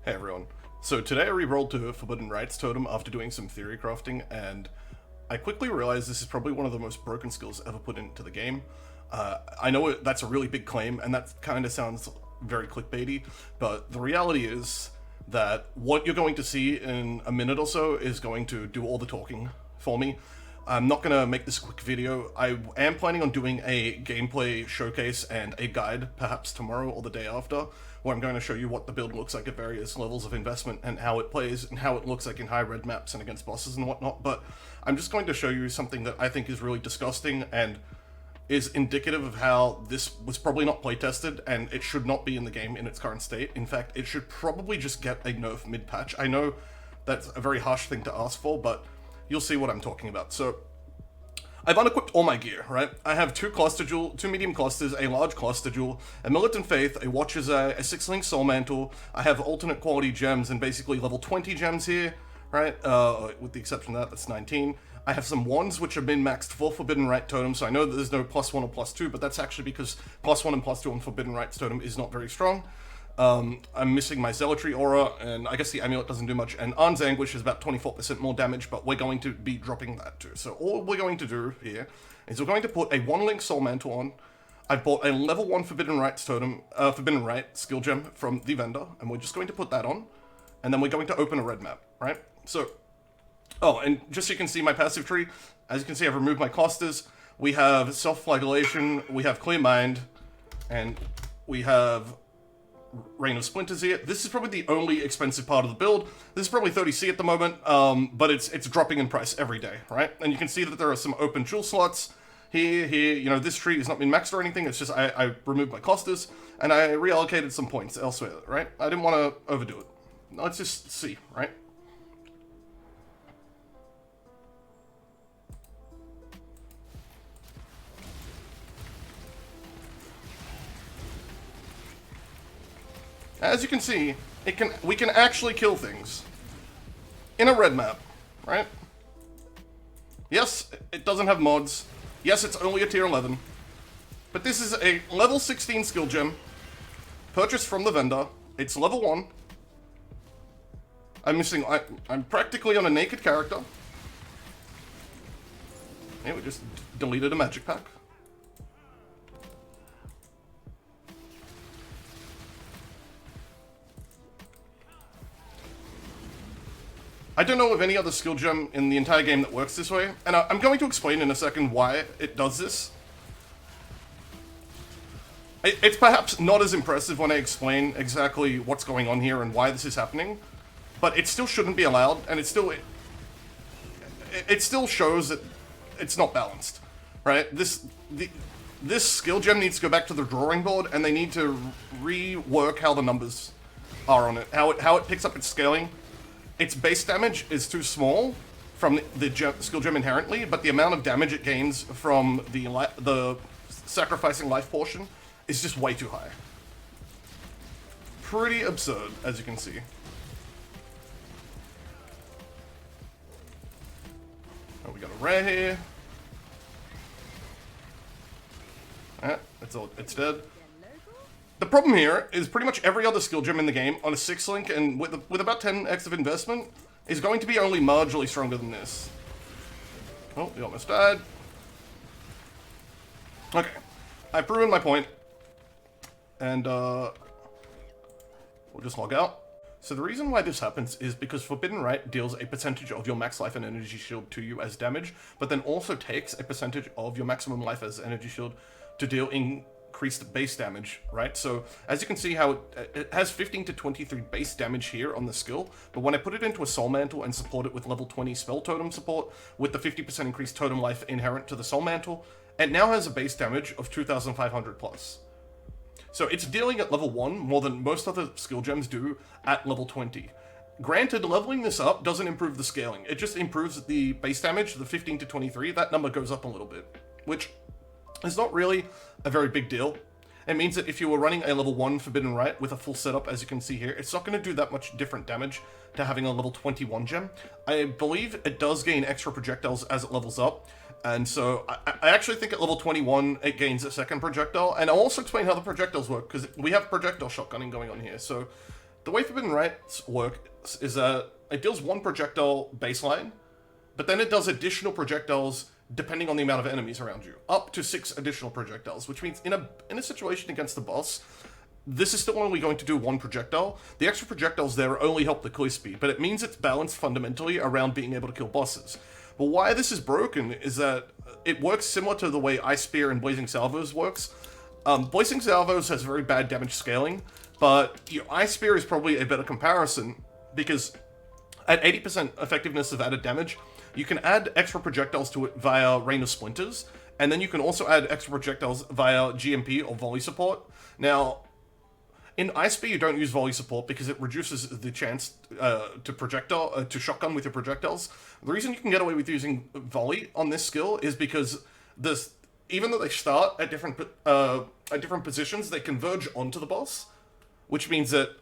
Hey everyone. So today I re-rolled to Forbidden Rites Totem after doing some theory crafting, and I quickly realized this is probably one of the most broken skills ever put into the game. I know that's a really big claim, and that kind of sounds very clickbaity, but the reality is that what you're going to see in a minute or so is going to do all the talking for me. I'm not going to make this quick video. I am planning on doing a gameplay showcase and a guide, perhaps tomorrow or the day after, where I'm going to show you what the build looks like at various levels of investment and how it plays and how it looks like in high red maps and against bosses and whatnot. But I'm just going to show you something that I think is really disgusting and is indicative of how this was probably not playtested, and it should not be in the game in its current state. In fact, it should probably just get a nerf mid-patch. I know that's a very harsh thing to ask for, but you'll see what I'm talking about. So, I've unequipped all my gear, right? I have two medium clusters, a large cluster jewel, a militant faith, a watcher's eye, a 6-link soul mantle. I have alternate quality gems and basically level 20 gems here, right? With the exception of that's 19. I have some wands which have been maxed for Forbidden Rite Totem, so I know that there's no +1 or +2, but that's actually because +1 and +2 on Forbidden Rites Totem is not very strong. I'm missing my Zealotry Aura, and I guess the Amulet doesn't do much, and Arn's Anguish is about 24% more damage, but we're going to be dropping that too. So all we're going to do here is we're going to put a 1-link Soul Mantle on. I've bought a level 1 Forbidden Rites Totem, Forbidden Rite skill gem from the vendor, and we're just going to put that on, and then we're going to open a red map, right? So, oh, and just so you can see my passive tree, as you can see I've removed my clusters. We have Self-Flagellation, we have Clear Mind, and we have Rain of Splinters here. This is probably the only expensive part of the build. This is probably 30C at the moment, but it's dropping in price every day, right? And you can see that there are some open jewel slots here. You know, this tree has not been maxed or anything. It's just I removed my clusters, and I reallocated some points elsewhere, right? I didn't want to overdo it. Let's just see, right? As you can see, we can actually kill things in a red map, right? Yes, it doesn't have mods. Yes, it's only a tier 11. But this is a level 16 skill gem purchased from the vendor. It's level 1. I'm practically on a naked character. Yeah, we just deleted a magic pack. I don't know of any other skill gem in the entire game that works this way, and I'm going to explain in a second why it does this. It's perhaps not as impressive when I explain exactly what's going on here and why this is happening, but it still shouldn't be allowed, and it still shows that it's not balanced, right? This skill gem needs to go back to the drawing board, and they need to rework how the numbers are on it, how it picks up its scaling. Its base damage is too small from the skill gem inherently, but the amount of damage it gains from the sacrificing life portion is just way too high. Pretty absurd, as you can see. Oh, we got a rare here. It's dead. The problem here is pretty much every other skill gem in the game on a 6-link and with about 10x of investment is going to be only marginally stronger than this. Oh, we almost died. Okay, I've proven my point, and we'll just log out. So the reason why this happens is because Forbidden Rite deals a percentage of your max life and energy shield to you as damage, but then also takes a percentage of your maximum life as energy shield to deal increased base damage, right? So as you can see how it has 15 to 23 base damage here on the skill, but when I put it into a Soul Mantle and support it with level 20 Spell Totem support, with the 50% increased totem life inherent to the Soul Mantle, it now has a base damage of 2,500 plus. So it's dealing at level 1 more than most other skill gems do at level 20. Granted, leveling this up doesn't improve the scaling, it just improves the base damage, the 15 to 23, that number goes up a little bit, which is not really a very big deal. It means that if you were running a level 1 Forbidden Rite with a full setup, as you can see here, it's not going to do that much different damage to having a level 21 gem. I believe it does gain extra projectiles as it levels up, and so I actually think at level 21 it gains a second projectile, and I'll also explain how the projectiles work, because we have projectile shotgunning going on here. So The way Forbidden Rites works is that it deals one projectile baseline, but then it does additional projectiles depending on the amount of enemies around you, up to 6 additional projectiles, which means in a situation against the boss, this is still only going to do one projectile. The extra projectiles there only help the clear speed, but it means it's balanced fundamentally around being able to kill bosses. But why this is broken is that it works similar to the way Ice Spear and Blazing Salvos works. Blazing Salvos has very bad damage scaling, but your Ice Spear is probably a better comparison, because at 80% effectiveness of added damage, you can add extra projectiles to it via Rain of Splinters, and then you can also add extra projectiles via GMP or volley support. Now, in Ice Spear, you don't use volley support because it reduces the chance to shotgun with your projectiles. The reason you can get away with using volley on this skill is because even though they start at different positions, they converge onto the boss, which means that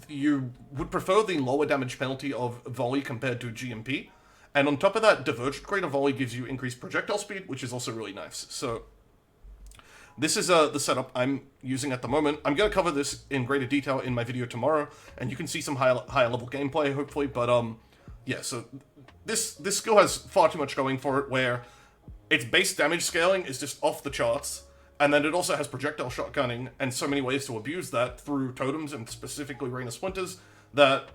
you would prefer the lower damage penalty of volley compared to GMP. And on top of that, Divergent Greater Volley gives you increased projectile speed, which is also really nice. So this is the setup I'm using at the moment. I'm going to cover this in greater detail in my video tomorrow, and you can see some higher level gameplay, hopefully. But yeah, so this skill has far too much going for it, where its base damage scaling is just off the charts, and then it also has projectile shotgunning and so many ways to abuse that through totems and specifically Rain of Splinters, that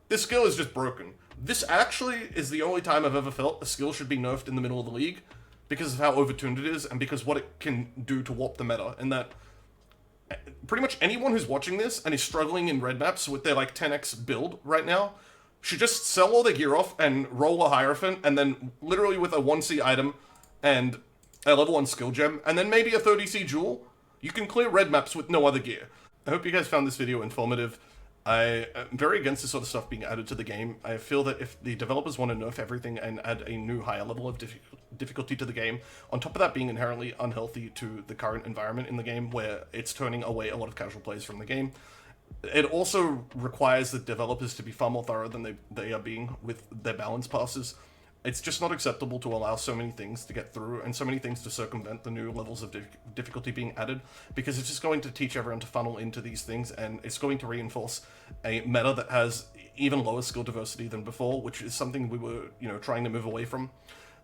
this skill is just broken. This actually is the only time I've ever felt a skill should be nerfed in the middle of the league, because of how overtuned it is, and because what it can do to warp the meta, and that pretty much anyone who's watching this and is struggling in red maps with their like 10x build right now should just sell all their gear off and roll a Hierophant, and then literally with a 1C item and a level 1 skill gem, and then maybe a 30C jewel, you can clear red maps with no other gear. I hope you guys found this video informative. I am very against this sort of stuff being added to the game. I feel that if the developers want to nerf everything and add a new higher level of difficulty to the game, on top of that being inherently unhealthy to the current environment in the game, where it's turning away a lot of casual players from the game, it also requires the developers to be far more thorough than they are being with their balance passes. It's just not acceptable to allow so many things to get through and so many things to circumvent the new levels of difficulty being added, because it's just going to teach everyone to funnel into these things, and it's going to reinforce a meta that has even lower skill diversity than before, which is something we were, trying to move away from.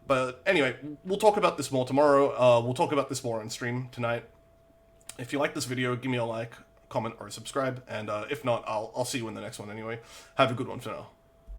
But anyway, we'll talk about this more tomorrow. We'll talk about this more on stream tonight. If you like this video, give me a like, comment, or subscribe, and if not, I'll see you in the next one anyway. Have a good one for now.